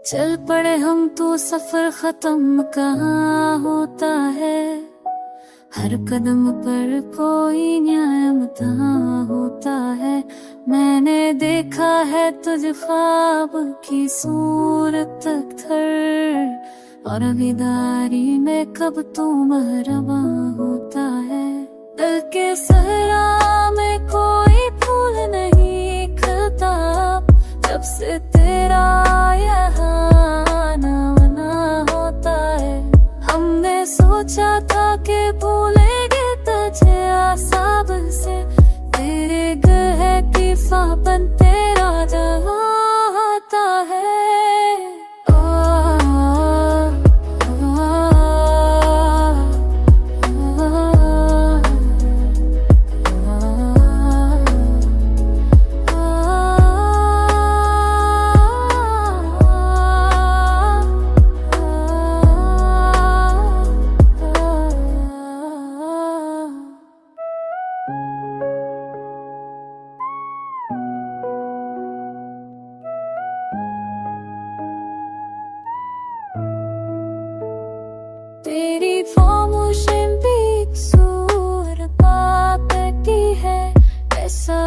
चल पड़े हम तो सफर खत्म कहाँ होता है। हर कदम पर कोई न्याय होता है। मैंने देखा है तुझ ख्वाब की सूरत थर, और अविदारी में कब तू महरबा होता है। दिल के सहरा में कोई फूल नहीं खिलता, जब से तेरा यहाँ आना होता है। हमने सोचा था कि भूलेंगे तुझे आसाब से, तेरे गहे की फापन तेरा जहाँ होता है। तेरी खामोशी भी सूर बात की है, ऐसा